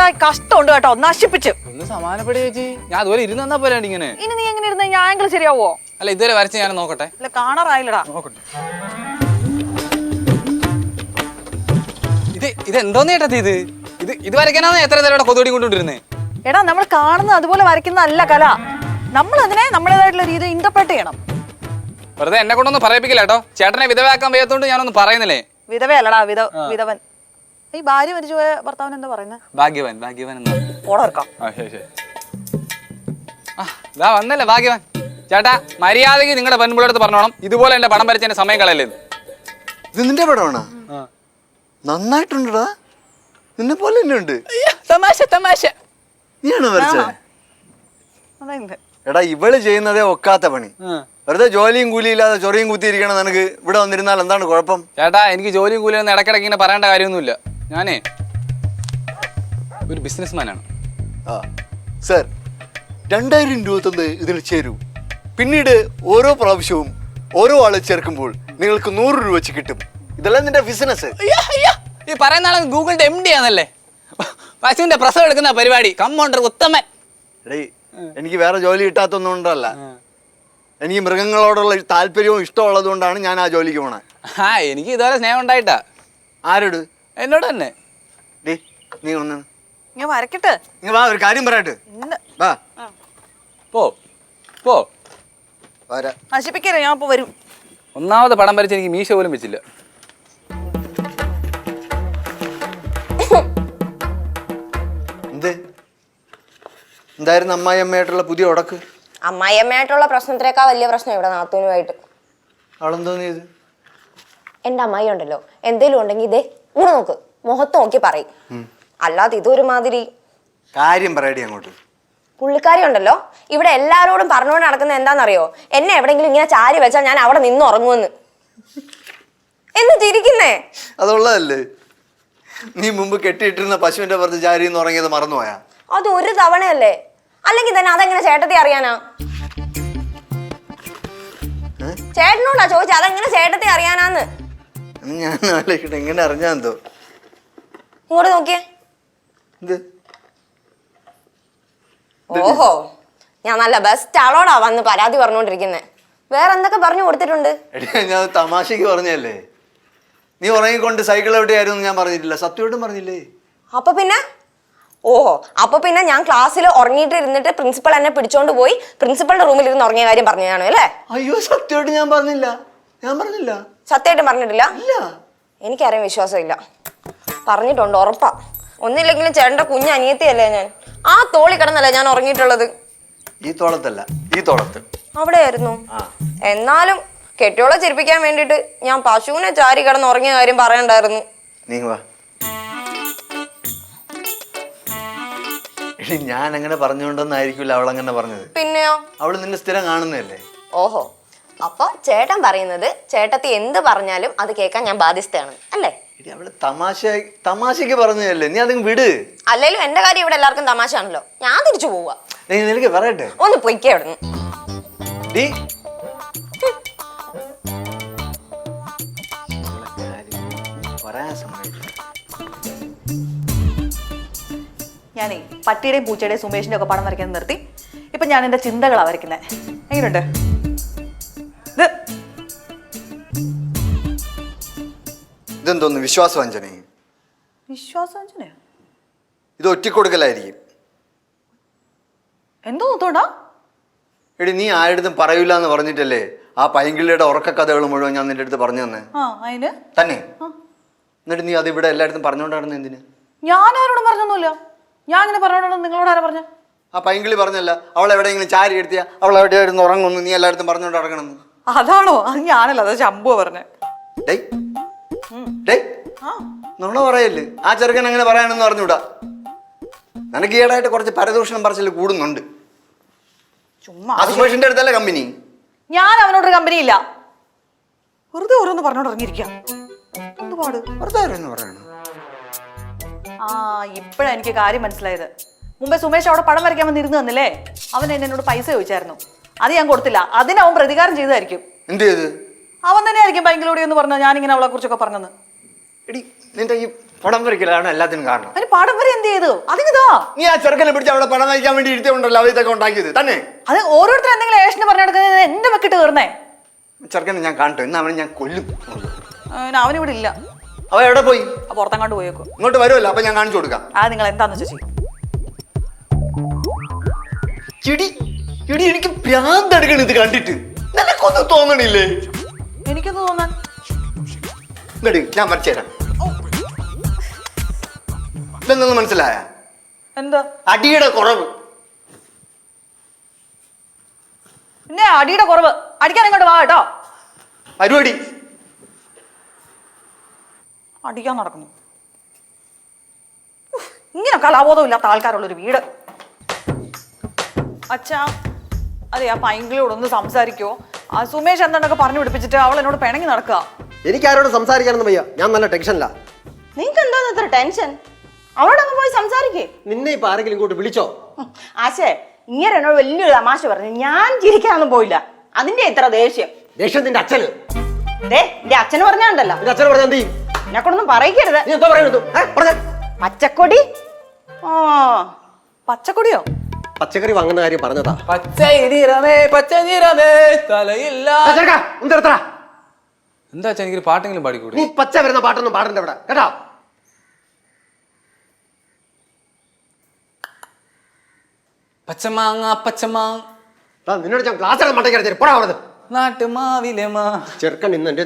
എടാ കഷ്ടമുണ്ട് കേട്ടോ, നശിപ്പിച്ചു. ഒന്ന് സമാനപ്പെടി ചേച്ചി, ഞാൻ അതുപോലെ ഇരുന്ന് തന്നാ പോലെ ഇങ്ങനെ. ഇനി നീ എങ്ങനെ ഇരുന്ന ഞാൻ ആംഗിൾ ശരിയാവോ? അല്ല ഇതുവരെ വരച്ച് ഞാൻ നോക്കട്ടെ. അല്ല കാണാറായില്ലടാ. നോക്കട്ടെ. ഇത് എന്തോന്ന് ചേട്ടാ ഇത് ഇത് ഇത് വരയ്ക്കാനാണ് എത്ര നേരം കൊതുകടി കൊണ്ടുകൊണ്ടിരുന്നേ? എടാ നമ്മൾ കാണുന്നത് അതുപോലെ വരയ്ക്കുന്നതല്ല കല. നമ്മൾ അതിനെ നമ്മുടേതായിട്ടുള്ള രീതി ഇന്റർപ്രറ്റ് ചെയ്യണം. വെറുതെ എന്നെ കൊണ്ടൊന്നും പറയിപ്പിക്കില്ല കേട്ടോ. ചേട്ടനെ വിധവയാക്കാൻ വയ്യാത്തോണ്ട് ഞാനൊന്നും പറയുന്നില്ലേ. വിധവയല്ലടാ, വിധവൻ. ഈ ഭാര്യ മരിച്ചു പോയ ഭർത്താവിന് എന്താ പറയുന്നത്? ഭാഗ്യവാൻ. ഭാഗ്യവാൻ എന്നാ ഓടർക്കാം. ഇതാ വന്നല്ലേ ഭാഗ്യവാൻ. ചേട്ടാ മര്യാദയ്ക്ക് നിങ്ങളുടെ പെൺപിള്ളടുത്ത് പറഞ്ഞോണം, ഇതുപോലെ എന്റെ പടം വരച്ച എന്റെ സമയം കളയല്ലേന്ന്. ഇത് നിന്റെ പടമാണോ? നന്നായിട്ടുണ്ടടാ, നിന്നെ പോലെ തന്നെ ഉണ്ട്. തമാശ തമാശ. നീയാണോ വരച്ചേ? എടാ ഇവള് ചെയ്യുന്നതേ ഒക്കാത്ത പണി. വെറുതെ ജോലിയും കൂലിയും ഇല്ലാതെ ചൊറിയും കുത്തിയിരിക്കണം. നിനക്ക് ഇവിടെ വന്നിരുന്നാൽ എന്താണ് കുഴപ്പം? ചേട്ടാ എനിക്ക് ജോലിയും കൂലിയും ഒന്നും ഇടയ്ക്കിടയ്ക്ക് ഇങ്ങനെ പറയേണ്ട കാര്യമൊന്നുമില്ല. ഞാനേ ഒരു ബിസിനസ്മാനാണ്. ആ സർ, 2000 രൂപ തന്ന് ഇതിൽ ചേരൂ. പിന്നീട് ഓരോ പ്രാവശ്യവും ഓരോ ആളെ ചേർക്കുമ്പോൾ നിങ്ങൾക്ക് 100 രൂപ വെച്ച് കിട്ടും. ഇതെല്ലാം നിന്റെ ബിസിനസ്. ഈ പറയുന്ന ആളെ ഗൂഗിളിന്റെ MD ആണല്ലേ. പശുവിന്റെ പ്രസവം എടുക്കുന്ന പരിപാടി. കമ്പൗണ്ടർ ഉത്തമൻ. എടേ എനിക്ക് വേറെ ജോലി കിട്ടാത്തൊന്നും ഉണ്ടല്ല. എനിക്ക് മൃഗങ്ങളോടുള്ള താല്പര്യവും ഇഷ്ടമുള്ളത് കൊണ്ടാണ് ഞാൻ ആ ജോലിക്ക് പോണേ. എനിക്ക് ഇതുവരെ സ്നേഹം ഉണ്ടായിട്ടാ. ആരോട്? എന്നോട് തന്നെ. ഡേ നീ ഒന്ന് ഞാൻ വരക്കട്ടെ. നീ വാ, ഒരു കാര്യം പറയട്ടെ. വാ പോ പോ. നശിപ്പിക്കരുത്, ഞാൻ ഇപ്പൊ വരും. ഒന്നാമത് പടം വരച്ച് എനിക്ക് മീശ പോലും വെച്ചില്ല. എന്തായിരുന്നു അമ്മായിയമ്മയായിട്ടുള്ള പുതിയ ഉടക്ക്? അമ്മായിയമ്മയായിട്ടുള്ള പ്രശ്നത്തിനേക്കാൾ വലിയ പ്രശ്നം ഇവിടെ നാത്തൂനുമായിട്ട്. അവളെന്തോന്നിയത്? എൻ്റെ അമ്മായി ഉണ്ടല്ലോ, എന്തേലും ഉണ്ടെങ്കിൽ ഇതേ ഇങ്ങനെ നോക്ക്, മുഖത്ത് നോക്കി പറയും. അല്ലാതെ ഇതൊരു മാതിരി കാര്യം പറയടി അങ്ങോട്ട്. പുള്ളിക്കാരി ഉണ്ടല്ലോ ഇവിടെ എല്ലാരോടും പറഞ്ഞുകൊണ്ട് നടക്കുന്നത് എന്താണെന്നറിയോ? എന്നെ എവിടെങ്കിലും ഇങ്ങനെ ചാരി വെച്ചാൽ ഞാൻ അവിടെ നിന്ന് ഉറങ്ങുമെന്ന്. എന്ന് തിരിക്കുന്നേ അതുള്ളതല്ലേ? നീ മുമ്പ് കെട്ടിയിട്ടിരുന്ന പശുവിന്റെ പുറത്ത് ചാരി എന്ന് ഉറങ്ങിയത് മറന്നുപോയാ? അത് ഒരു തവണയല്ലേ, അല്ലെങ്കിൽ തന്നെ അതെങ്ങനെ ചേട്ടത്തി അറിയാനാ? ചേട്ടനോടാ ചോദിച്ച അതെങ്ങനെ ചേട്ടത്തി അറിയാനാന്ന്. ഞാൻ ആലോചിക്കട്ടെ, എങ്ങനെ അറിഞ്ഞാന്തോ. ഇങ്ങോട്ട് നോക്കിയേ. ഓഹോ, ഞാൻ നല്ല ബെസ്റ്റ് ആളോടാ വന്ന് പരാതി പറഞ്ഞോണ്ടിരിക്കുന്നേ. വേറെ എന്തൊക്കെ പറഞ്ഞു കൊടുത്തിട്ടുണ്ട്? ഞാൻ തമാശക്ക് പറഞ്ഞല്ലേ. നീ ഉറങ്ങിക്കൊണ്ട് സൈക്കിൾ എവിടെയായിരുന്നു ഞാൻ പറഞ്ഞിട്ടില്ല, സത്യമായിട്ടും പറഞ്ഞില്ലേ. അപ്പൊ പിന്നെ ഓഹോ, അപ്പൊ പിന്നെ ഞാൻ ക്ലാസ്സിൽ ഉറങ്ങിയിട്ട് ഇരുന്നിട്ട് പ്രിൻസിപ്പൾ എന്നെ പിടിച്ചോണ്ട് പോയി പ്രിൻസിപ്പളുടെ റൂമിൽ ഇരുന്ന് ഉറങ്ങിയ കാര്യം പറഞ്ഞതാണ് അല്ലേ? അയ്യോ സത്യമായിട്ട് ഞാൻ പറഞ്ഞില്ല. സത്യമായിട്ടും പറഞ്ഞിട്ടില്ല? എനിക്കറിയാൻ വിശ്വാസമില്ല. പറഞ്ഞിട്ടുണ്ട് ഉറപ്പാ. ഒന്നില്ലെങ്കിലും ചേട്ടന്റെ കുഞ്ഞ് അനിയത്തിയല്ലേ ഞാൻ. ആ തോളി കിടന്നല്ലേ ഞാൻ ഉറങ്ങിയിട്ടുള്ളത്. ഈ തോളത്തല്ല, ഈ തോളത്ത്. അവിടെയായിരുന്നു. എന്നാലും കെട്ടിയോളെ ചിരിപ്പിക്കാൻ വേണ്ടിട്ട് ഞാൻ പശുവിനെ ചാരി കിടന്ന് ഉറങ്ങിയ കാര്യം പറയണ്ടായിരുന്നു. ഞാൻ അങ്ങനെ പറഞ്ഞുകൊണ്ടൊന്നായിരിക്കില്ല അവളങ്ങനെ പറഞ്ഞത്. പിന്നെയോ? അവള് നിന്നെ സ്ഥിരം കാണുന്നതല്ലേ. ഓഹോ, അപ്പൊ ചേട്ടൻ പറയുന്നത് ചേട്ടത്തി എന്ത് പറഞ്ഞാലും അത് കേൾക്കാൻ ഞാൻ ബാധ്യസ്ഥയാണ് അല്ലേ? അവള് തമാശക്ക് പറഞ്ഞതല്ലേ, നീ അതങ്ങ് വിട്. അല്ലേലും എന്റെ കാര്യം ഇവിടെ എല്ലാവർക്കും തമാശയാണല്ലോ. ഞാൻ തിരിച്ചു പോവാ. നിനക്ക് പറയട്ടെ, ഒന്ന് പൊയ്ക്കേ അവിടുന്ന്. ഞാനേ പട്ടിയുടെയും പൂച്ചയുടെയും സുമേഷിന്റെ ഒക്കെ പടം വരയ്ക്കാൻ നിർത്തി. ഇപ്പൊ ഞാൻ എന്റെ ചിന്തകളാ വരയ്ക്കുന്നത്. എങ്ങനെയുണ്ട്? ഇതെന്തോന്ന് വിശ്വാസവഞ്ചന? വിശ്വാസവഞ്ചനയോ? ഇത് ഒറ്റിക്കൊടുക്കലായിരിക്കും. എന്തോ നോത്തോണ്ടാ? എടി നീ ആരുടെ പറയൂല എന്ന് പറഞ്ഞിട്ടല്ലേ ആ പൈങ്കിളിയുടെ ഉറക്ക കഥകൾ മുഴുവൻ ഞാൻ നിന്റെ അടുത്ത് പറഞ്ഞു തന്നെ. തന്നെ എന്നിട്ട് നീ അത് ഇവിടെ എല്ലായിടത്തും പറഞ്ഞോണ്ടാണെന്ന് എന്തിന്? ഞാൻ ആരോടും പറഞ്ഞൊന്നുമില്ല. ഞാൻ ഇങ്ങനെ പറഞ്ഞോണ്ടെന്ന് നിങ്ങളോട് ആരാ പറഞ്ഞ? ആ പൈങ്കിളി പറഞ്ഞല്ല അവൾ എവിടെയെങ്കിലും ചാരി എടുത്തിയാ അവൾ എവിടെയായിരുന്നു ഉറങ്ങുന്നു, നീ എല്ലായിടത്തും പറഞ്ഞോണ്ട് നടക്കണമെന്ന്. അതാണോ? അത് ഞാനല്ല, അത് ശംഭുവാ പറഞ്ഞേ. നുണ പറയല്ലേ. ആ ചെറുക്കൻ അങ്ങനെ പറയാനെന്ന് പറഞ്ഞൂടാ. നിനക്ക് ഈടായിട്ട് കുറച്ച് പരദൂഷണം പറച്ചിൽ കൂടുന്നുണ്ട്. ചുമ്മാ സുമേഷിന്റെ അടുത്തല്ലേ കമ്പനി? ഞാൻ അവനോടൊരു കമ്പനി ഇല്ല. വെറുതെ ഓരോന്ന് പറഞ്ഞോണ്ട് ഇറങ്ങിയിരിക്കാം. ഇപ്പഴാ എനിക്ക് കാര്യം മനസ്സിലായത്. മുമ്പേ സുമേഷ് അവിടെ പടം വരയ്ക്കാൻ വന്നിരുന്നു തന്നില്ലേ, അവൻ എന്നോട് പൈസ ചോദിച്ചായിരുന്നു. അത് ഞാൻ കൊടുത്തില്ല. അതിന് അവൻ പ്രതികാരം ചെയ്തായിരിക്കും. എന്ത് ചെയ്ത്? അവൻ തന്നെ ആയിരിക്കും ഭയങ്കര എന്ന് പറഞ്ഞ ഞാനിങ്ങനെ അവളെ കുറിച്ചൊക്കെ പറഞ്ഞത്. എടി നിന്റെ ഈ പടം വരയ്ക്കലാണ് എല്ലാത്തിനും കാരണം. അതിന് പടം വരെ എന്ത് ചെയ്തു? അതിനിതാ നീ ആ ചെറുക്കനെ പിടിച്ച് അവിടെ പടം വരയ്ക്കാൻ വേണ്ടി ഇരുത്തിയുണ്ടല്ലോ, അവ ഇതൊക്കെ ഉണ്ടാക്കിയത് തന്നെ. അത് ഓരോരുത്തർ എന്തെങ്കിലും ഏഷന് പറഞ്ഞു കൊടുക്കുന്നത് എന്റെ വെക്കിട്ട് കയറുന്നേ. ചെറുക്കനെ ഞാൻ കാണട്ടെ, ഇന്ന് അവനെ ഞാൻ കൊല്ലും. അവനിവിടെ ഇല്ല, അവ എവിടെ പോയി? പുറത്തങ്ങാണ്ട് പോയേക്കോ. ഇങ്ങോട്ട് വരുമല്ലോ, അപ്പൊ ഞാൻ കാണിച്ചു കൊടുക്കാം. നിങ്ങൾ എന്താന്ന് വെച്ചാ ചെയ്യും. ചെടി ചെടി എനിക്ക് ഭ്രാന്തെടുക്കണം ഇത് കണ്ടിട്ട്. നിനക്കൊന്നും തോന്നണില്ലേ? എനിക്കൊന്ന് തോന്നാൻ ഇങ്ങട് ഞാൻ വരച്ചുതരാം. ഇതെന്തെന്ന് മനസ്സിലായ? എന്താ അടിയുടെ കുറവ്. പിന്നെ അടിയുടെ കുറവ്. അടിക്കാൻ ഇങ്ങോട്ട് വാ കേട്ടോ. പരിപാടി അടിക്കാൻ നടക്കുന്നു. ഇങ്ങനെ കലാബോധം ഇല്ലാത്ത ആൾക്കാരുള്ളൊരു വീട്. അച്ഛാ, അതെ, ആ പൈങ്കിളിയോടൊന്ന് സംസാരിക്കോ? ആ സുമേഷ് എന്താണ്ടൊക്കെ പറഞ്ഞു പിടിപ്പിച്ചിട്ട് അവൾ എന്നോട് പിണങ്ങി നടക്കുക. എനിക്ക് ആരോട് സംസാരിക്കാനൊന്നും വയ്യ, ഞാൻ നല്ല ടെൻഷനില്ല. നിങ്ങക്ക് എന്താ ഇത്ര ടെൻഷൻ? അവളോടങ്ങ് പോയി സംസാരിക്കേ. നിന്നെ ഇപ്പൊ ആരെങ്കിലും ഇങ്ങോട്ട് വിളിച്ചോ? ആശേ, ഇങ്ങനെ എന്നോട് വലിയൊരു തമാശ പറഞ്ഞു, ഞാൻ ചിരിക്കാനൊന്നും പോയില്ല. അതിന്റെ ഇത്ര ദേഷ്യം. ദേഷ്യം നിന്റെ അച്ഛന്. എന്റെ അച്ഛന് പറഞ്ഞാണ്ടല്ലോ, നിന്റെ അച്ഛനെ പറഞ്ഞാ എന്ത് ചെയ്യും? എന്നെ കൊണ്ടൊന്നും പറയിക്കരുത്. നീ എന്താ പറയുന്നത്? പച്ചക്കൊടി. ആ, പച്ചക്കൊടിയോ? പച്ചക്കറി വാങ്ങുന്ന കാര്യം പറഞ്ഞതാ. എന്താ വെച്ചാ എനിക്കൊരു പാട്ടെങ്കിലും പാടിക്കൂടി? നീ പച്ച വരുന്ന പാട്ടൊന്നും പാടണ്ട ഇവിടെ കേട്ടോ. പച്ചമാങ്ങ പച്ചമാങ്ങ നിന്നോട് ഞാൻ ക്ലാസ് മണ്ടയ്ക്ക് പോടാ അവിടെ. നാട്ടുമാവിലെ ചെറുക്കൻ ഇന്ന് എന്റെ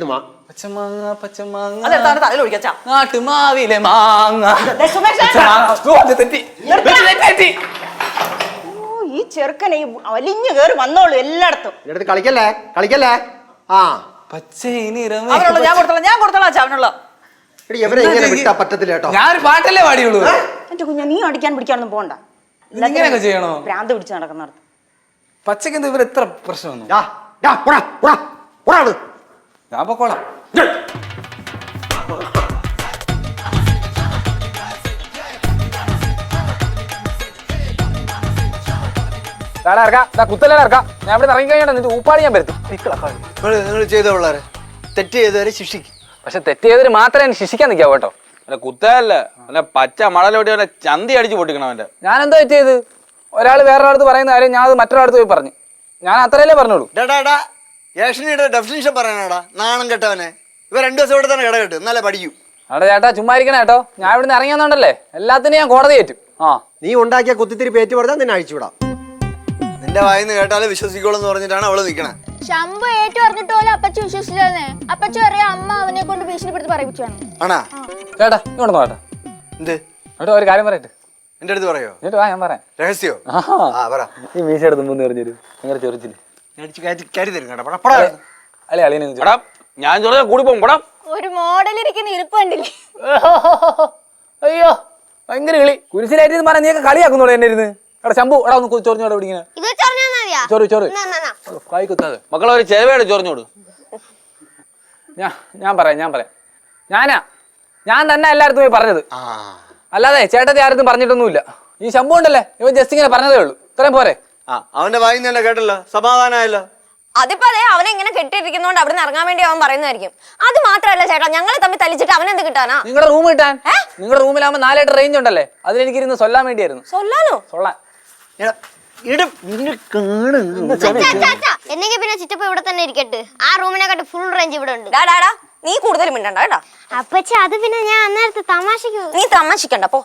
പച്ചമാങ്ങ പച്ചമാങ്ങ അതെടുത്താണ് തലയിൽ ഒഴിക്കാ. നാട്ടുമാവിലെ മാങ്ങ. ഈ ചെറുക്കനെ വലിഞ്ഞു കയറി വന്നോളൂ എല്ലായിടത്തും. അടുത്ത് കളിക്കല്ലേ കളിക്കല്ലേ. ആ അവനുള്ള ഞാൻ കൊടുത്തോളാം അച്ഛാ അവനുള്ള. എടി എവരെ ഇങ്ങനെ വിട്ടാ പറ്റത്തില്ല കേട്ടോ. ഞാനൊരു പാട്ടല്ലേ പാടിയുള്ളൂ. എന്റെ കുഞ്ഞ, നീ അടിക്കാൻ പിടിക്കാനൊന്നും പോണ്ട. ഇങ്ങനെയൊക്കെ ചെയ്യണോ? ഭ്രാന്ത് പിടിച്ച് നടക്കുന്നിടത്ത് പച്ചക്ക് എന്താ ഇവർ എത്ര പ്രശ്നമൊന്നും? ഞാൻ പൊക്കോളാം. കുത്തല്ലേ ഇറക്കാം. ഞാൻ ഇവിടെ ഇറങ്ങി കഴിഞ്ഞാൽ നിന്റെ ഊപ്പാടി ഞാൻ വരുത്തും. നിങ്ങൾ ചെയ്ത പിള്ളേരെ തെറ്റ് ചെയ്തവരെ ശിക്ഷിക്കും. പക്ഷെ തെറ്റ് ചെയ്തവര് മാത്രമേ എന്നെ ശിക്ഷിക്കാൻ നിൽക്കാവൂ കേട്ടോ. കുത്തല്ല പച്ച മടലോട്ടി ചന്തി അടിച്ച് പൊട്ടിക്കണം അവന്റെ. ഞാൻ എന്താ തെറ്റ് ചെയ്ത്? ഒരാൾ വേറൊരാളടുത്ത് പറയുന്ന കാര്യം ഞാൻ അത് മറ്റൊരാളടുത്ത് പോയി പറഞ്ഞു. ഞാൻ അത്രയല്ലേ പറഞ്ഞോളൂ. ഡാടാ ഏഷണിയുടെ ഡെഫിനിഷൻ പറയാനാടാ നാണം കെട്ടവനെ. ഇവ 2 ദിവസം ഇവിടെ തന്നെ കിടകെട്ട്, എന്നാലേ പഠിക്കൂ. അവിടെ ചേട്ടാ ചുമ്മാ ഇരിക്കണേ കേട്ടോ. ഞാൻ ഇവിടുന്ന് ഇറങ്ങിയെന്നുണ്ടല്ലേ എല്ലാത്തിനും ഞാൻ കോടതി കയറ്റും. ആ, നീ ഉണ്ടാക്കിയ കുത്തിത്തിരി പേറ്റ് പറഞ്ഞാൽ നിന്നെ അഴിച്ചുവിടാം. നിന്റെ വായിന്ന് കേട്ടാലേ വിശ്വസിക്കോളെന്ന് പറഞ്ഞിട്ടാണ് അവള് നിക്കണേ. ശംഭു ഏറ്റു പറഞ്ഞിട്ട് പോലെ അപ്പച്ചി വിശ്വസിച്ചില്ലേ? അപ്പച്ചി അറിയാം അമ്മ അവനെ കൊണ്ട് ഭീഷണിപ്പെടുത്തി പറയിപ്പിച്ചാണ്. ആണാ ചേട്ടാ ഇങ്ങോട്ട് നോട്ടാ. എന്ത് കേട്ടോ ഒരു കാര്യം പറയട്ടെ. എന്റെ അടുത്ത് പറയോ? എന്നിട്ട് വാ ഞാൻ പറയാം. രഹസ്യോ? പറ. ഈ മീശ എടുത്ത് മുന്ന് എറിഞ്ഞൊരു അങ്ങനെ ചൊറിച്ചില്ല. അല്ലേ അളിയനെ ഞാൻ ചൊറിഞ്ഞ കൂടി പോകും പടാം. ഒരു മോഡൽ ഇരിക്കുന്ന ഇരിപ്പ് കണ്ടില്ലേ? അയ്യോ ഭയങ്കര കളി. കുരിശിലായിട്ട് പറഞ്ഞ നീയൊക്കെ കളിയാക്കുന്നോളൂ എന്നെ ഇരുന്ന്. എടാ ശംഭു എടാ ഒന്ന് ചൊറിഞ്ഞോടെ പിടിങ്ങനെ ചൊറി ചൊറി കായ് കുത്താതെ. മക്കളെ ഒരു ചെലവേട് ചൊറിഞ്ഞോട്. ഞാൻ പറയാം ഞാൻ തന്നെ എല്ലായിടത്തും പോയി പറഞ്ഞത്. അല്ലാതെ ചേട്ടത്തി ആരത്തും പറഞ്ഞിട്ടൊന്നുമില്ല. ഈ ശംഭു ഉണ്ടല്ലേ ഇവൻ ജസ്റ്റ് ഇങ്ങനെ പറഞ്ഞതേ ഉള്ളൂ. ഇത്രയും പോരെ? അവന്റെ വായിന്ന് തന്നെ കേട്ടല്ലോ, സമാധാനമായല്ലോ. അതിപ്പോ അതെ അവനെ ഇങ്ങനെ കെട്ടിയിരിക്കുന്നോണ്ട് അവിടെ നിന്ന് ഇറങ്ങാൻ വേണ്ടി അവൻ പറയുന്നതായിരിക്കും. അത് മാത്രമല്ല ചേട്ടാ, ഞങ്ങൾ തമ്മിൽ തല്ലിച്ചിട്ട് അവനെന്ത് കിട്ടാനാ? നിങ്ങളുടെ റൂം കിട്ടാൻ. നിങ്ങളുടെ റൂമിലാകുമ്പോൾ 4 റേഞ്ച് ഉണ്ടല്ലേ, അതിലെനിക്കിരുന്ന് സൊല്ലാൻ വേണ്ടിയായിരുന്നു. സൊല്ലാനോ? സൊള്ളാൻ എന്നെങ്കിൽ പിന്നെ ചിറ്റപ്പ ഇവിടെ തന്നെ ഇരിക്കട്ടെ. ആ റൂമിനെക്കാട്ട് ഫുൾ റേഞ്ച് ഇവിടെ ഉണ്ട്. ഡാടാ നീ കൂടുതൽ മിണ്ടണ്ട കേട്ടാ. അപ്പച്ചി അത് പിന്നെ ഞാൻ അന്നേരത്തെ തമാശക്ക്. നീ തമാശിക്കണ്ട പോ.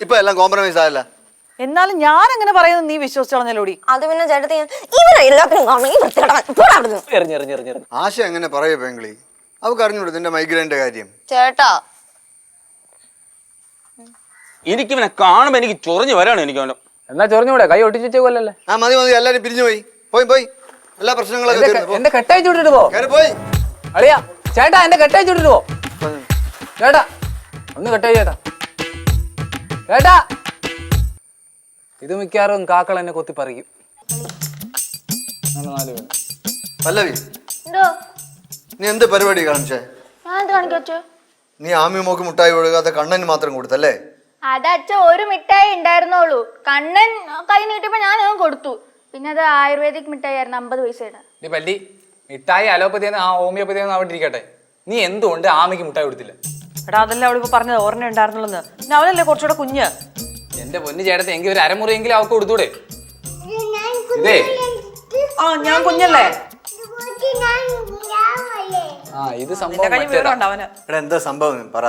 ഇപ്പൊ എല്ലാം കോംപ്രമൈസ് ആയല്ല. എന്നാലും ഞാൻ അങ്ങനെ പറയുന്നത് നീ വിശ്വസിച്ചോളഞ്ഞല്ലോടി. അത് പിന്നെ ചേട്ടത്തി ഇവരെ എല്ലാത്തിനും കാണും. ഈ വൃത്തികെട്ടവൻ. ആശ എങ്ങനെ പറയൂ പെങ്ങളി? അവക്ക് അറിഞ്ഞൂടെ നിന്റെ മൈഗ്രൈൻ്റെ കാര്യം? ചേട്ടാ എനിക്ക് ഇവനെ കാണുമ്പോ എനിക്ക് ചൊറിഞ്ഞു വരാണ്. എനിക്ക് അവനെ എന്നാ ചൊറിഞ്ഞൂടെ? കൈ ഒട്ടിച്ചേക്കല്ലേ. മതി എല്ലാരും പിരിഞ്ഞു പോയി എല്ലാ പ്രശ്നങ്ങളൊക്കെ എന്റെ കെട്ടയച്ചു വിട്ടിട്ട് പോ. പോയി അളിയാ ചേട്ടാ എന്റെ കെട്ടയച്ചു വിട്ടിട്ട് പോ. ചേട്ടാ ഒന്ന് കെട്ടയ ചേട്ടാ. ഇത് മിക്കാറും കാക്കൾ എന്നെ കൊത്തി പറിക്കും. പല്ലവി എന്തോ നീ എന്ത് പരിപാടി കാണിച്ചേ? ഞാൻ എന്ത് കാണിക്കോ? നീ ആമി മോക്ക് മുട്ടായി കൊടുക്കാതെ കണ്ണന് മാത്രം കൊടുത്തല്ലേ? അതച്ഛ ഒരു മിഠായി ഉണ്ടായിരുന്നുള്ളൂ. കണ്ണൻ കൈ നീട്ടിയപ്പോ ഞാൻ കൊടുത്തു. പിന്നെ അത് ആയുർവേദിക് മിഠായി ആയിരുന്നു, 50 പൈസയുടെ. പല്ലി മിഠായി അലോപ്പതി ഹോമിയോപ്പതി അവിടെ ഇരിക്കട്ടെ. നീ എന്തുകൊണ്ട് ആമയ്ക്ക് മുട്ടായി കൊടുത്തില്ല? എടാ അതല്ലേ അവളിപ്പോ പറഞ്ഞത് ഓർമ്മ ഉണ്ടായിരുന്നുള്ളെന്ന്. പിന്നെ അവനല്ലേ കുറച്ചുകൂടെ കുഞ്ഞ്. എന്റെ പൊന്നു ചേട്ടത്തെ എങ്കിൽ ഒരു അരമുറിയെങ്കിലും അവൾക്ക് കൊടുത്തൂടെ? ഇതേ ഞാൻ കുഞ്ഞല്ലേ. ഇത് നിന്റെ സംഭവം കയ്യിൽ മറ്റേതാ. വിവരമുണ്ട് അവന്. എടാ എന്താ സംഭവം പറ.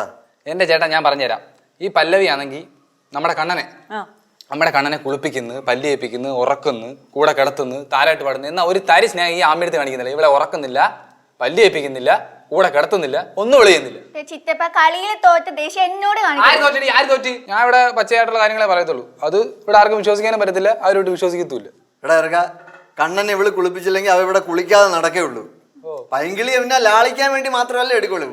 എന്റെ ചേട്ടാ ഞാൻ പറഞ്ഞുതരാം. ഈ പല്ലവി ആണെങ്കിൽ നമ്മുടെ ആ. കണ്ണനെ കുളിപ്പിക്കുന്നു, പല്ല് ഏൽപ്പിക്കുന്നു, ഉറക്കുന്നു, കൂടെ കിടത്തുന്നു, താരായിട്ട് പാടുന്നു. എന്നാൽ ഒരു തരി സ്നേഹം ഈ ആമ്പെടുത്ത് കാണിക്കുന്നില്ല. ഇവിടെ ഉറക്കുന്നില്ല, പല്ല് ഏൽപ്പിക്കുന്നില്ല, കൂടെ കിടത്തുന്നില്ല, ഒന്നും വിളിയുന്നില്ല. ചിറ്റപ്പ കളിയിൽ തോറ്റ ദേഷ്യം എന്നോട് ആര് കാണിക്കും. തോറ്റി? ആര് തോറ്റി? ഞാൻ ഇവിടെ പച്ചയായിട്ടുള്ള കാര്യങ്ങളെ പറയത്തുള്ളൂ. അത് ഇവിടെ ആർക്കും വിശ്വസിക്കാനും പറ്റത്തില്ല, അവരോട്ട് വിശ്വസിക്കത്തുമില്ല. എടാ ഇറക്ക കണ്ണനെ ഇവള് കുളിപ്പിച്ചില്ലെങ്കിൽ അവ ഇവിടെ കുളിക്കാതെ നടക്കേ ഉള്ളൂ. പൈങ്കിളി പിന്നെ ലാളിക്കാൻ വേണ്ടി മാത്രമല്ലേ എടുക്കുള്ളൂ.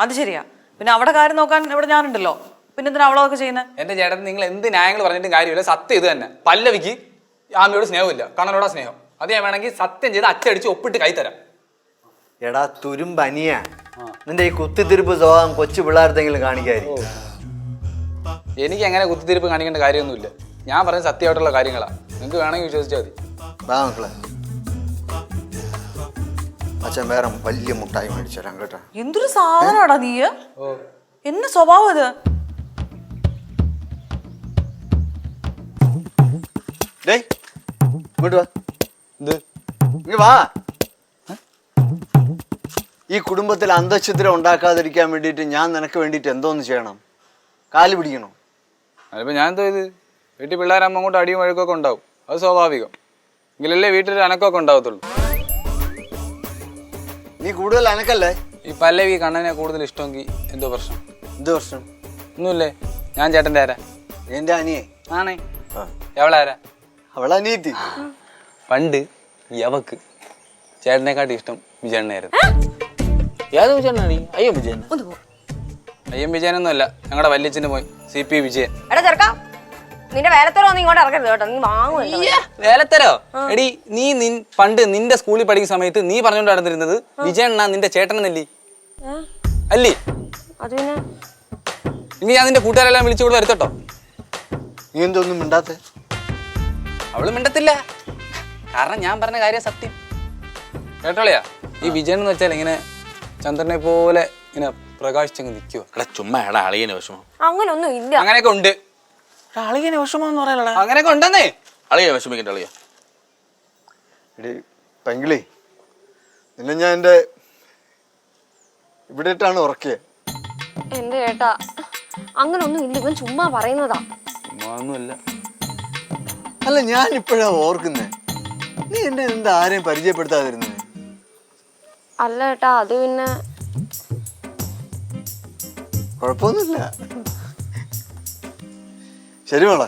അത് ശരിയാ. പിന്നെ അവിടെ കാര്യം നോക്കാൻ ഇവിടെ ഞാനുണ്ടല്ലോ. പിന്നെ എന്തിനാ അവളൊക്കെ ചെയ്യുന്നത്? എന്റെ ചേട്ടൻ നിങ്ങൾ എന്ത് ന്യായങ്ങൾ പറഞ്ഞിട്ടും കാര്യമില്ല. സത്യം ഇത് തന്നെ. പല്ലവിക്ക് ആമയോട് സ്നേഹമില്ല, കണ്ണനോടാ സ്നേഹം. അത് ഞാൻ വേണമെങ്കിൽ സത്യം ചെയ്ത് അച്ചടിച്ച് ഒപ്പിട്ട് കൈ തരാം. എടാ തുരുമ്പനിയ നിന്റെ ഈ കുത്തിത്തിരിപ്പ് സ്വഭാവം കൊച്ചു പിള്ളേർക്കെങ്കിലും കാണിക്കാതിരിക്കും. എനിക്ക് അങ്ങനെ കുത്തിത്തിരിപ്പ് കാണിക്കേണ്ട കാര്യമൊന്നുമില്ല. ഞാൻ പറഞ്ഞ സത്യമായിട്ടുള്ള കാര്യങ്ങളാ. നിങ്ങൾക്ക് വേണമെങ്കിൽ വിശ്വസിച്ചാൽ മതി. വാ മക്കളെ, അച്ഛൻ വേറെ വലിയ മുട്ടായി മേടിച്ചു തരാം കേട്ടോ. എന്തൊരു സാധനമാടാ നീ. എന്ന സ്വഭാവം ഇത്. ഡേയ് ഇങ്ങോട്ട് വാ. ഇങ്ങ് വാ. ഈ കുടുംബത്തിൽ അന്തഛിദ്രം ഉണ്ടാക്കാതിരിക്കാൻ വേണ്ടിയിട്ട് ഞാൻ നിനക്ക് വേണ്ടിയിട്ട് എന്തോന്ന് ചെയ്യണം? കാല് പിടിക്കണോ? അതിപ്പോൾ ഞാൻ എന്തോ ഇത് വീട്ടിൽ പിള്ളേരാകുമ്പോൾ അങ്ങോട്ട് അടിയും വഴക്കൊക്കെ ഉണ്ടാവും. അത് സ്വാഭാവികം. എങ്കിലല്ലേ വീട്ടിൽ അനക്കമൊക്കെ ഉണ്ടാവത്തുള്ളൂ. നീ കൂടുതൽ അനക്കല്ലേ? ഈ പല്ലവി കണ്ണനെ കൂടുതൽ ഇഷ്ടമെങ്കിൽ എന്തോ പ്രശ്നം? എന്ത് പ്രശ്നം? ഒന്നുമില്ലേ. ഞാൻ ചേട്ടൻ്റെ ആരാ? എന്റെ അനിയെ ആണേ. എവളാരാ? അവളനിയത്തി. പണ്ട് യവക്ക് ചേട്ടനെക്കാട്ടി ഇഷ്ടം വിജയണ്ണായിരുന്നു. ഏത് വിജയണ്ണാണ്? അയ്യം വിജയൻ. അയ്യം വിജയനൊന്നുമല്ല, ഞങ്ങളുടെ വല്യച്ഛന് പോയി CP വിജയൻ. എടാ ചെറുക്കാ, നിന്റെ വേലത്തരോ ഒന്നും ഇങ്ങോട്ട് ഇറക്കരുത് കേട്ടോ. നീ വാങ്ങുമല്ലോ. വേലത്തരോ? എടി നീ പണ്ട് നിന്റെ സ്കൂളിൽ പഠിക്കുന്ന സമയത്ത് നീ പറഞ്ഞുകൊണ്ട് നടന്നിരുന്നത് വിജയണ്ണ നിന്റെ ചേട്ടനെന്നല്ലേ? അല്ലേ? അത് പിന്നെ ഇനി ഞാൻ നിന്റെ കൂട്ടുകാരെല്ലാം വിളിച്ചുകൂടെ വരുത്തട്ടോ. നീ എന്തൊന്നും മിണ്ടാത്തെ? അവള് മിണ്ടത്തില്ല. കാരണം ഞാൻ പറഞ്ഞ കാര്യം സത്യം. കേട്ടോളിയാ, ഈ വിജയൻ എന്ന് വെച്ചാൽ ഇങ്ങനെ ചന്ദ്രനെ പോലെ ഇങ്ങനെ പ്രകാശിച്ചങ്ങ് നിൽക്കുവോ. എടാ ചുമ്മാ എടാ അളിയന് വിഷമം. അങ്ങനൊന്നും ഇല്ല. അങ്ങനെയൊക്കെ ഉണ്ട്. അളിയന് വിഷമം എന്ന് പറയാനടാ. അങ്ങനെയൊക്കെ ഉണ്ടെന്നേ. അളിയ വിഷമിക്കണ്ട അളിയ. എടി പൈങ്കിളി, നിന്നെ ഞാൻ എൻ്റെ ഇവിടെ ഇട്ടാണ് ഉറക്കിയത്. എന്റെ ചേട്ടാ അങ്ങനൊന്നും ഇല്ല. ഇവൻ ചുമ്മാ പറയുന്നതാ. ഒന്നുമല്ല. അല്ല ഞാൻ ഇപ്പോഴാ ഓർക്കുന്നേ, നീ എന്നെ എന്താ ആരെയും പരിചയപ്പെടുത്താതിരുന്നേ? അല്ല ചേട്ടാ, അത് പിന്നെ കുഴപ്പമൊന്നുമില്ല. ശരി മോളെ,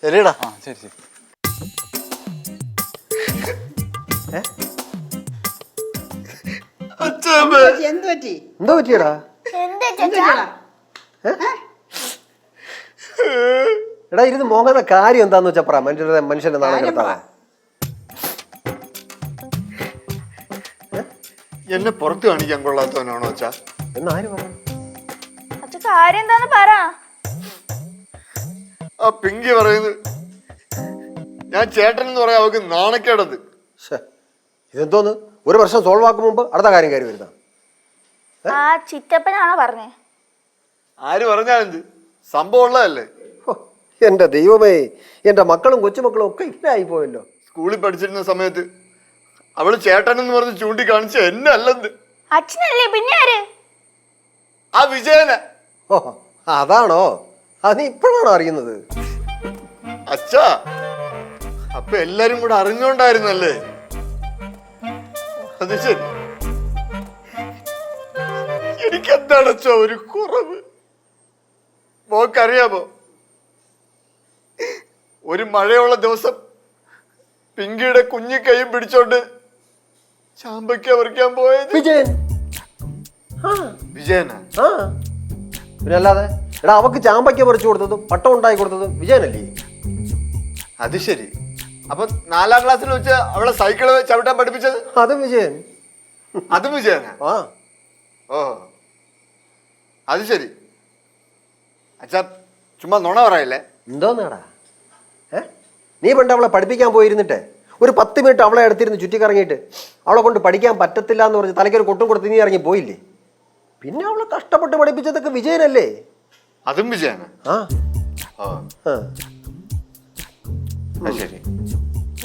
ശരിയടാ. ആ ശരി ശരി. എന്തോ പറ്റിയടാ? എടാ ഇരുന്ന് മോങ്ങുന്ന കാര്യം എന്താന്ന് വെച്ചാ പറ. മനുഷ്യന്റെ നാളെ കിടത്താതെ എന്നെ പുറത്ത് കാണിക്കാൻ കൊള്ളാത്തവനാണോ അച്ഛാ? എന്നാര് പറഞ്ഞു? അച്ഛ കാര്യം എന്താന്ന് പറ. ആ പിങ്കി പറയുന്നത് ഞാൻ ചേട്ടൻ എന്ന് പറയാൻ അവക്ക് നാണക്കേടത്. ഇതെന്തോന്ന്? ഒരു വർഷം സോൾവ് ആക്കും മുമ്പ് അടുത്ത കാര്യം വരുന്ന ആ ചിറ്റപ്പനാണോ പറഞ്ഞേ? ആര് പറഞ്ഞാലെന്ത്? സംഭവം ഉള്ളതല്ലേ. എന്റെ ദൈവമേ, എന്റെ മക്കളും കൊച്ചുമക്കളും ഒക്കെ ഇല്ലായി പോയല്ലോ. സ്കൂളിൽ പഠിച്ചിരുന്ന സമയത്ത് അവള് ചേട്ടൻ എന്ന് പറഞ്ഞ് ചൂണ്ടിക്കാണിച്ച എന്നെ അല്ലെന്ത്. അച്ഛനല്ലേ പിന്നെ ആര്? ആ വിജയനെ. ഓ അതാണോ? അത് നീ ഇപ്പോഴാണോ അറിയുന്നത്? അച്ഛാ, അപ്പൊ എല്ലാരും കൂടെ അറിഞ്ഞോണ്ടായിരുന്നല്ലേ? അത് ശരി. എനിക്കെന്താണ് അച്ഛാ ഒരു കുറവ്? മോക്കറിയാമോ, ഒരു മഴയുള്ള ദിവസം പിങ്കിയുടെ കുഞ്ഞി കൈയും പിടിച്ചോണ്ട് ചാമ്പയ്ക്ക പറിക്കാൻ പോയത് വിജയൻ. വിജയനാ? ആ പിന്നെ അല്ലാതെ. എടാ അവക്ക് ചാമ്പയ്ക്ക പറിച്ചു കൊടുത്തതും പട്ടം ഉണ്ടാക്കി കൊടുത്തതും വിജയനല്ലേ? അത് ശരി. അപ്പൊ 4ാം ക്ലാസ്സിൽ വെച്ച് അവളെ സൈക്കിള് ചവിട്ടാൻ പഠിപ്പിച്ചത് അതും വിജയൻ. അതും വിജയനാ? ആ ഓ അത് ശരി. അച്ഛാ ചുമ്മാ നുണ പറയല്ലേ. എന്തോന്നാടാ? നീ പണ്ട് അവളെ പഠിപ്പിക്കാൻ പോയിരുന്നിട്ടെ ഒരു 10 മിനിറ്റ് അവളെ എടുത്തിരുന്ന് ചുറ്റിക്കറങ്ങിയിട്ട് അവളെ കൊണ്ട് പഠിക്കാൻ പറ്റത്തില്ല എന്ന് പറഞ്ഞ് തലയ്ക്കൊരു കൊട്ടും കൊടുത്ത് നീ ഇറങ്ങി പോയില്ലേ? പിന്നെ അവളെ കഷ്ടപ്പെട്ട് പഠിപ്പിച്ചതൊക്കെ വിജയനല്ലേ? അതും വിജയാണ്. ആ ആ, ആ. അത് ശരി.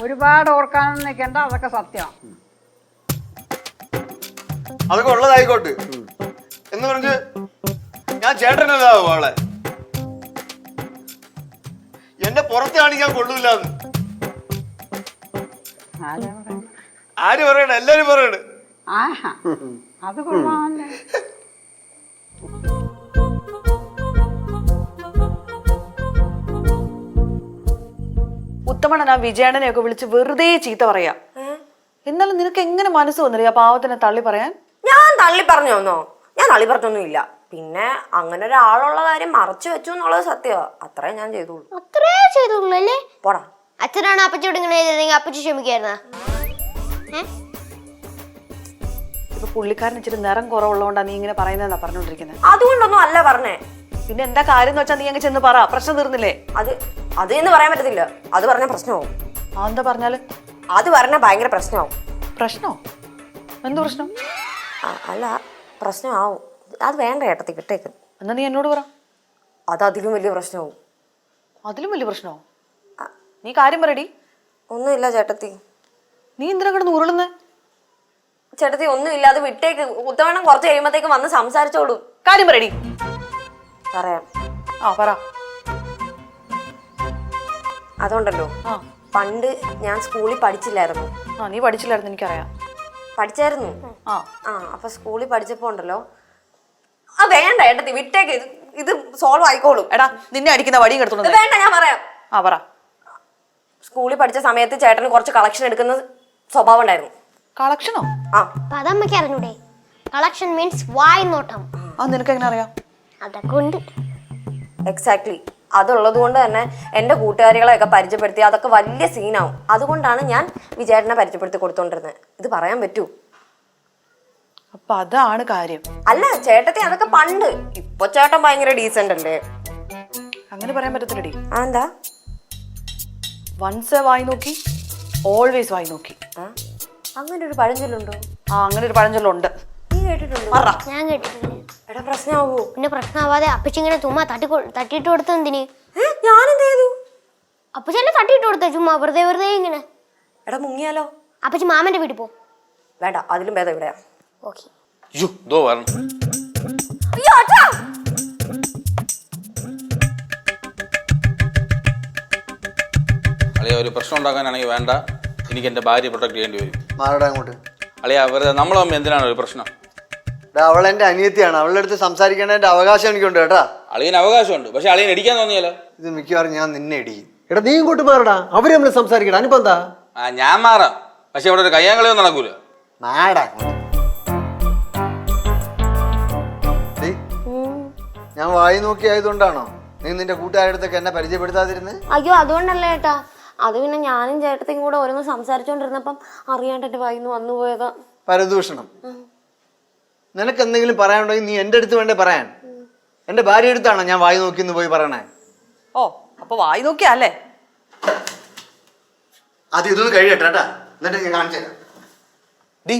ഒരുപാട് ഓർക്കാനൊന്നും നിൽക്കണ്ട, അതൊക്കെ സത്യം. അതൊക്കെ ഉള്ളതായിക്കോട്ടെ എന്ന് പറഞ്ഞ് ഞാൻ ചേട്ടനല്ലാ അവളെ എന്നെ പുറത്ത് കാണിക്കാൻ കൊള്ളൂലെന്ന് ആര് പറയണ? എല്ലാരും പറയണ. ആഹാ, അത് കൊള്ളാമല്ലേ. ഉത്തമണ്ണൻ ആ വിജയണ്ണനെയൊക്കെ വിളിച്ച് വെറുതെ ചീത്ത പറയാ. എന്നാലും നിനക്ക് എങ്ങനെ മനസ്സ് വന്നില്ല ആ പാവത്തിനെ തള്ളി പറയാൻ? ഞാൻ തള്ളി പറഞ്ഞോന്നോ? ഞാൻ തള്ളി പറഞ്ഞൊന്നും ഇല്ല. പിന്നെ അങ്ങനെ ഒരാളുള്ള കാര്യം മറച്ചു വെച്ചു എന്നുള്ളത് സത്യമാ. അത്രേ ഞാൻ ചെയ്തോളൂ. അത്രേ ചെയ്തുള്ളൂ അല്ലേ? പോടാ. അച്ഛനാണ് അപ്പച്ചിയോട് ഇങ്ങനെ ചെയ്തിരുന്നെങ്കിൽ അപ്പച്ചി ക്ഷമിക്കായിരുന്ന? ഇപ്പൊ പുള്ളിക്കാരൻ ഇച്ചിരി നിറം കുറവുള്ളതുകൊണ്ടാ നീ ഇങ്ങനെ പറയുന്നതെന്നാ പറഞ്ഞോണ്ടിരിക്കുന്നത്. അതുകൊണ്ടൊന്നും അല്ല പറഞ്ഞേ. പിന്നെ എന്താ കാര്യം എന്ന് വെച്ചാ നീ അങ്ങ് ചെന്ന് പറ, പ്രശ്നം തീർന്നില്ലേ? അത് എന്ന് പറയാൻ പറ്റത്തില്ല. അത് പറഞ്ഞ പ്രശ്നമാവും. എന്താ പറഞ്ഞാല്? അത് പറഞ്ഞ ഭയങ്കര പ്രശ്നമാവും. പ്രശ്നോ? എന്ത് പ്രശ്നം? അല്ല, പ്രശ്നമാവും. അത് വേണ്ട ഏട്ടത്തി, കിട്ടേക്ക്. എന്നാ നീ എന്നോട് പറ. അത് അതിലും വലിയ പ്രശ്നമാവും. അതിലും വലിയ പ്രശ്നമോ? നീ കാര്യം പറയടി. ഒന്നുമില്ല ചേട്ടത്തി. നീ എന്തിനാ കിടന്ന് ഉരുളുന്നേ? ചേട്ടത്തി ഒന്നുമില്ല, അത് വിട്ടേക്ക്. ഉത്തമണ്ണം കുറച്ച് കഴിയുമ്പോഴത്തേക്ക് വന്ന് സംസാരിച്ചോളൂ. കാര്യം പറയടി. പറയാം. പറ. അതുകൊണ്ടല്ലോ, പണ്ട് ഞാൻ സ്കൂളിൽ പഠിച്ചില്ലായിരുന്നു. നീ പഠിച്ചില്ലായിരുന്നു, എനിക്കറിയാം. പഠിച്ചായിരുന്നു. അപ്പൊ സ്കൂളിൽ പഠിച്ചപ്പോ ഉണ്ടല്ലോ, വേണ്ട ഏട്ടത്തി, വിട്ടേക്ക്. ഇത് സോൾവ് ആയിക്കോളും. എടാ, നിന്നെ അടിക്കുന്ന വടിയും കിടത്തുന്നു. വേണ്ട, ഞാൻ പറയാം. പറ. സ്കൂളിൽ പഠിച്ച സമയത്ത് ചേട്ടന് കുറച്ച് കളക്ഷൻ എടുക്കുന്ന സ്വഭാവം ഉണ്ടായിരുന്നു. കളക്ഷനോ? അതമ്മയ്ക്ക് അറിഞ്ഞൂടെ? കളക്ഷൻ മീൻസ് വായ് നോട്ടം. നിനക്ക് എങ്ങനെ അറിയാം? അതൊക്കെ ഉണ്ട്. എക്സാക്ട്ലി. അതുള്ളത് കൊണ്ട് തന്നെ എൻ്റെ കൂട്ടുകാരികളെയൊക്കെ പരിചയപ്പെടുത്തി അതൊക്കെ വലിയ സീനാവും. അതുകൊണ്ടാണ് ഞാൻ വിജയേട്ടനെ പരിചയപ്പെടുത്തി കൊടുത്തോണ്ടിരുന്നത്. ഇത് പറയാൻ പറ്റൂ? അപ്പൊ അതാണ് കാര്യം. അല്ല ചേട്ടത്തി, അതൊക്കെ പണ്ട്. ഇപ്പൊ ചേട്ടൻ ഭയങ്കര ഡീസന്റ് അല്ലേ? അങ്ങനെ പറയാൻ പറ്റത്തില്ലടി. എന്താ? വൺസ് വായി നോക്കി ഓൾവേസ് വായി നോക്കി. അങ്ങനെ ഒരു പഴഞ്ചൊല്ലുണ്ടോ? അങ്ങനെ ഒരു പഴഞ്ചൊല്ലുണ്ട്. നീ കേട്ടിട്ടുണ്ടോ? ഞാൻ കേട്ടിട്ടുണ്ട്. എടാ, പ്രശ്നമാവോ? പിന്നെ പ്രശ്നമാവാതെ അപ്പച്ചി ഇങ്ങനെ ചുമ്മാ തട്ടിയിട്ട് കൊടുത്ത എന്തിന്? ഞാനെന്ത് ചെയ്തു? അപ്പച്ചല്ലേ തട്ടിയിട്ട് കൊടുത്ത ചുമ്മാ വെറുതെ വെറുതെ ഇങ്ങനെ. എടാ, മുങ്ങിയാലോ? അപ്പച്ചി മാമന്റെ വീട്ടിൽ പോ. വേണ്ട, അതിലും ഭേദം ഇവിടെയാ. ഓക്കെ. ഇതോ പറഞ്ഞു. അളിയ ഒരു പ്രശ്നം ഉണ്ടാക്കാനാണെങ്കിൽ വേണ്ട, എനിക്ക് എൻ്റെ ഭാര്യ പ്രൊട്ടക്ട് ചെയ്യേണ്ടി വരും. മാറടാ അങ്ങോട്ട്. അളിയ വെറുതെ നമ്മൾ തമ്മിൽ എന്തിനാണ് ഒരു പ്രശ്നം? അവൾ എന്റെ അനിയത്തിയാണ്. അവളുടെ അടുത്ത് സംസാരിക്കേണ്ടതിന്റെ അവകാശം എനിക്കുണ്ട് കേട്ടാ. അളിയന് അവകാശമുണ്ട്, പക്ഷെ അളിയൻ ഇടിക്കാൻ തോന്നിയാലോ? ഇത് മിക്കവാറും ഞാൻ നിന്നെ ഇടിക്കും. എടാ നീ ഇങ്ങോട്ട് മാറടാ, അവര് നമ്മൾ സംസാരിക്കടാ. അനുപ്പ എന്താ? ഞാൻ മാറാം, പക്ഷെ ഇവിടെ ഒരു കയ്യാങ്കളിയൊന്നും നടക്കൂല. മാടാ. ഞാൻ വായി നോക്കി ആയതുകൊണ്ടാണോ നീ നിന്റെ കൂട്ടുകാരുടെ അടുത്തൊക്കെ എന്നെ പരിചയപ്പെടുത്താതിരുന്നത്? അയ്യോ, അതുകൊണ്ടല്ല ഏട്ടാ. അത് പിന്നെ ഞാനും ചേട്ടത്തിയും കൂടെ ഓരോന്ന് സംസാരിച്ചോണ്ടിരുന്നപ്പം അറിയാണ്ട് എന്റെ വായിന്ന് വന്നു പോയതാ. പരദൂഷണം. നിനക്ക് എന്തെങ്കിലും പറയാനുണ്ടെങ്കിൽ നീ എന്റെ അടുത്ത് വേണ്ടേ പറയാൻ? എന്റെ ഭാര്യ അടുത്താണോ ഞാൻ വായി നോക്കിന്ന് പോയി പറയണേ? അപ്പൊ വായി നോക്കിയല്ലേ? അത് ഇതൊന്ന് കഴിയട്ടെ കേട്ടാ, എന്നിട്ട് ഞാൻ കാണിച്ചു തരാം. ഡി,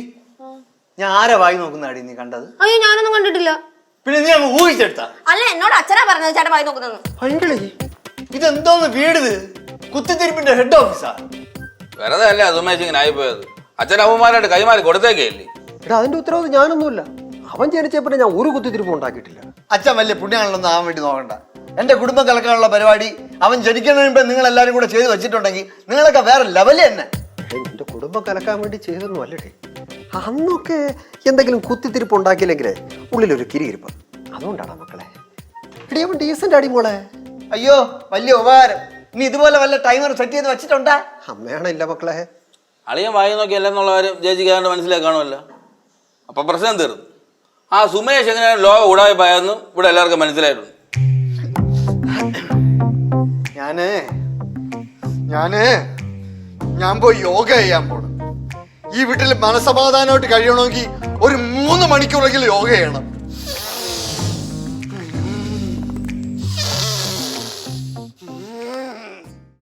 ഞാൻ ആരാ വായി നോക്കുന്നതാടി നീ കണ്ടത്? അയ്യോ, ഞാനൊന്നും കണ്ടിട്ടില്ല. പിന്നെ നീ അങ്ങ് ഊഹിച്ചെടുത്താ? അല്ല, എന്നോട് അച്ഛനാ പറഞ്ഞത് ചേട്ടൻ വായി നോക്കുന്നത്. ഇതെന്തോന്ന് വീടിത്? കുത്തിത്തിരിപ്പിന്റെ ഹെഡ് ഓഫീസാ? വെറുതെ അല്ലേ അതുമേച്ച് ഇങ്ങനെ ആയിപ്പോയത്. അച്ഛൻ അമ്മമാരായിട്ട് കൈമാറി കൊടുത്തേക്കല്ലേ? എടാ അതിന്റെ ഉത്തരവാദിത്വം ഞാനൊന്നുമില്ല. അവൻ ജനിച്ചപ്പോൾ ഞാൻ ഒരു കുത്തിത്തിരിപ്പും ഉണ്ടാക്കിയിട്ടില്ല. അച്ഛൻ വലിയ പുണ്യാണല്ലോ ആവാൻ വേണ്ടി നോക്കണ്ട. എന്റെ കുടുംബം കലക്കാനുള്ള പരിപാടി അവൻ ജനിക്കുന്നതിന് മുമ്പ് നിങ്ങൾ എല്ലാവരും കൂടെ ചെയ്ത് വെച്ചിട്ടുണ്ടെങ്കിൽ നിങ്ങളൊക്കെ വേറെ ലെവല് തന്നെ. എന്റെ കുടുംബം കലക്കാൻ വേണ്ടി ചെയ്തൊന്നും അല്ലടേ. അന്നൊക്കെ എന്തെങ്കിലും കുത്തിത്തിരിപ്പ് ഉണ്ടാക്കിയില്ലെങ്കിലേ ഉള്ളിലൊരു കിരിയിരിപ്പ്. അതുകൊണ്ടാണ് മക്കളെ. എടീ അവൻ ഡീസന്റ് അടി മോളെ. അയ്യോ, വലിയ ഉപകാരം. നീ ഇതുപോലെ വല്ല ടൈമർ സെറ്റ് ചെയ്ത് വെച്ചിട്ടുണ്ടാ? അമ്മയാണ് ഇല്ല മക്കളെ. അളിയൻ വായി നോക്കിയല്ല എന്നുള്ള കാര്യം ചേച്ചിക്കാണ്ട് മനസ്സിലാക്കാണല്ലോ. അപ്പൊ പ്രശ്നം തീർന്നു. സുമേഷ് എങ്ങനെയാണ് ലോക ഉടായ്പായെന്ന് ഇവിടെ എല്ലാവർക്കും മനസ്സിലായിട്ടുണ്ട്. ഞാൻ പോയി യോഗ ചെയ്യാൻ പോണം. ഈ വീട്ടിൽ മനസമാധാനമായിട്ട് കഴിയണമെങ്കിൽ ഒരു 3 മണിക്കൂറെങ്കിലും യോഗ ചെയ്യണം.